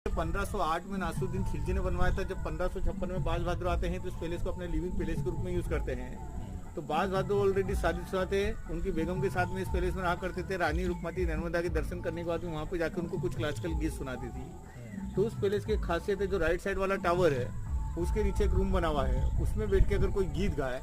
1508 में नासिरुद्दीन खिलजी ने बनवाया था। जब 1556 में बाज बहादुर आते हैं तो इस पैलेस को अपने लिविंग पैलेस के रूप में यूज करते हैं। तो बाज बहादुर ऑलरेडी शादीशुदा थे, उनकी बेगम के साथ में इस पैलेस में रहा करते थे। रानी रुकमती नर्मदा के दर्शन करने के बाद वहाँ पे जाकर उनको कुछ क्लासिकल गीत सुनाती थी। तो उस पैलेस की खासियत है, जो राइट साइड वाला टावर है उसके नीचे एक रूम बना हुआ है, उसमें बैठ के अगर कोई गीत गाए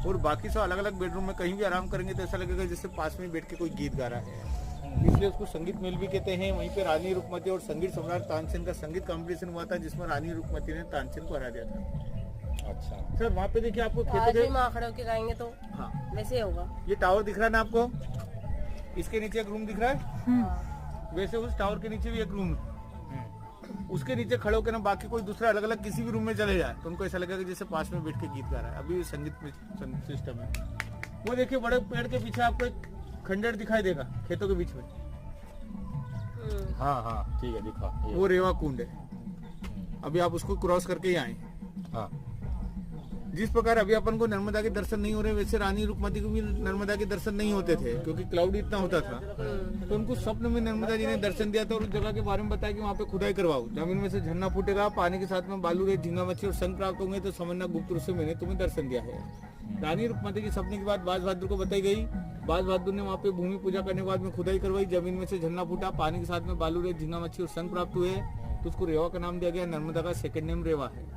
और बाकी सब अलग अलग बेडरूम में कहीं भी आराम करेंगे तो ऐसा लगेगा जैसे पास में बैठ के कोई गीत गा रहा है, इसलिए उसको संगीत महल भी कहते हैं। वहीं पे रानी रुकमती और संगीत सम्राट तानसेन का संगीत कंपटीशन हुआ था, जिसमें रानी रुकमती ने तानसेन को हरा दिया था। अच्छा सर वहाँ पे देखिए आपको आज भी माँ खड़े होके गाएंगे तो हाँ वैसे होगा। ये टावर दिख रहा है ना आपको, इसके नीचे एक रूम दिख रहा है, वैसे उस टावर के नीचे भी एक रूम है। उसके नीचे खड़े होकर ना बाकी कोई दूसरा अलग अलग किसी भी रूम में चले जाए तो उनको ऐसा लगेगा जैसे पास में बैठ के गीत गा रहा है। अभी संगीत सिस्टम है। वो देखिए बड़े पेड़ के पीछे आपको एक खंडर दिखाई देगा खेतों के बीच में, हाँ हाँ ठीक है दिखा, वो रेवा कुंड है। अभी आप उसको क्रॉस करके ही आए। हाँ जिस प्रकार अभी अपन को नर्मदा के दर्शन नहीं हो रहे, वैसे रानी रुकमती को भी नर्मदा के दर्शन नहीं होते थे क्योंकि क्लाउड इतना होता था। तो उनको स्वप्न में नर्मदा जी ने दर्शन दिया था और उस जगह के बारे में बताया कि वहाँ पे खुदाई करवाओ, जमीन में से झरना फूटेगा, पानी के साथ में बालू रेत झींगा मच्छी और शंख प्राप्त होंगे तो समझना गुप्त रूप से मैंने तुम्हें दर्शन दिया है। रानी रुकमती की सपने की बात बाज बहादुर को बताई गई। बाज बहादुर ने वहाँ पे भूमि पूजा करने के बाद में खुदाई करवाई, जमीन में से झरना फूटा, पानी के साथ में बालू रेत झींगा मच्छी और शंख प्राप्त हुए, तो उसको रेवा का नाम दिया गया। नर्मदा का सेकंड नेम रेवा है।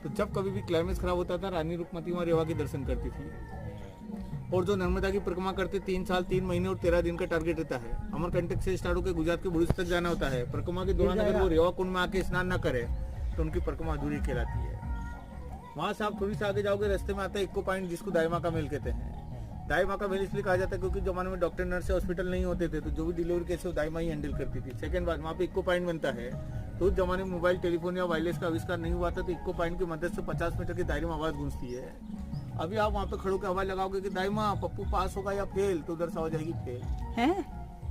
तो जब कभी भी क्लाइमेक्स खराब होता था रानी रुकमती वहाँ रेवा के दर्शन करती थी। और जो नर्मदा की परिक्रमा करते 3 साल 3 महीने और 13 दिन का टारगेट रहता है। अमरकंटक से स्टार्ट होकर गुजरात के भुज तक जाना होता है। परिक्रमा के दौरान अगर वो रेवा कुंड में आके स्नान न करे तो उनकी परिक्रमा अधूरी कहलाती है। वहाँ से आप थोड़ी सी आगे जाओगे, रास्ते में आता है इको पॉइंट, जिसको दाई माँ का महल कहते हैं। दाई माँ का महल इसलिए कहा जाता है क्योंकि जमाने में डॉक्टर नर्स हॉस्पिटल नहीं होते थे, तो जो भी डिलीवरी केस है दाई माँ ही हैंडल करती थी। सेकंड बात, वहाँ पे इको पॉइंट बनता है। तो उस जमाने में मोबाइल टेलीफोन या वायरलेस का आविष्कार नहीं हुआ था, तो इको पॉइंट की मदद से 50 मीटर के दायरे में आवाज गूंजती है। अभी आप वहाँ पे खड़ो के आवाज लगाओगे कि दाई माँ पप्पू पास होगा या फेल, तो उधर से आवाज आएगी फेल।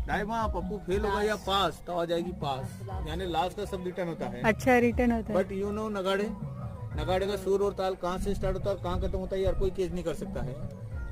दाई माँ पप्पू फेल होगा या पास, तो आवाज आएगी पास, यानी लास्ट का सब रिटर्न होता है। अच्छा रिटर्न होता है। बट यू नो नगाड़े का सुर और ताल कहाँ से स्टार्ट होता है और कहाँ खत्म होता है यार कोई केस नहीं कर सकता है।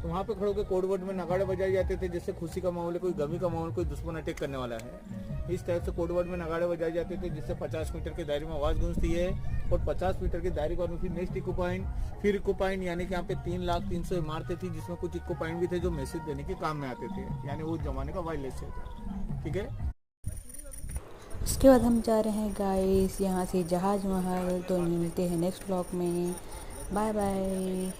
तो वहाँ पे खड़ो के कोड वर्ड में नगाड़े बजाए जाते थे, जैसे खुशी का माहौल है, कोई गमी का माहौल, कोई दुश्मन अटैक करने वाला है। इस टाइप से कोड वर्ड में नगाड़े बजाए जाते थे, जिससे 50 मीटर के दायरे में आवाज गूंजती है। और 50 मीटर के दायरे के बाद फिर नेक्स्ट इको पॉइंट, फिर इको पॉइंट, यानी कि यहाँ पे 3,03,000 इमारतें थी, जिसमें कुछ इको पॉइंट भी थे जो मैसेज देने के काम में आते थे, यानी वो जमाने का वायरलेस था। ठीक है, उसके बाद हम जा रहे हैं गाइस यहाँ से जहाज महल। तो मिलते हैं नेक्स्ट ब्लॉग में। Bye bye.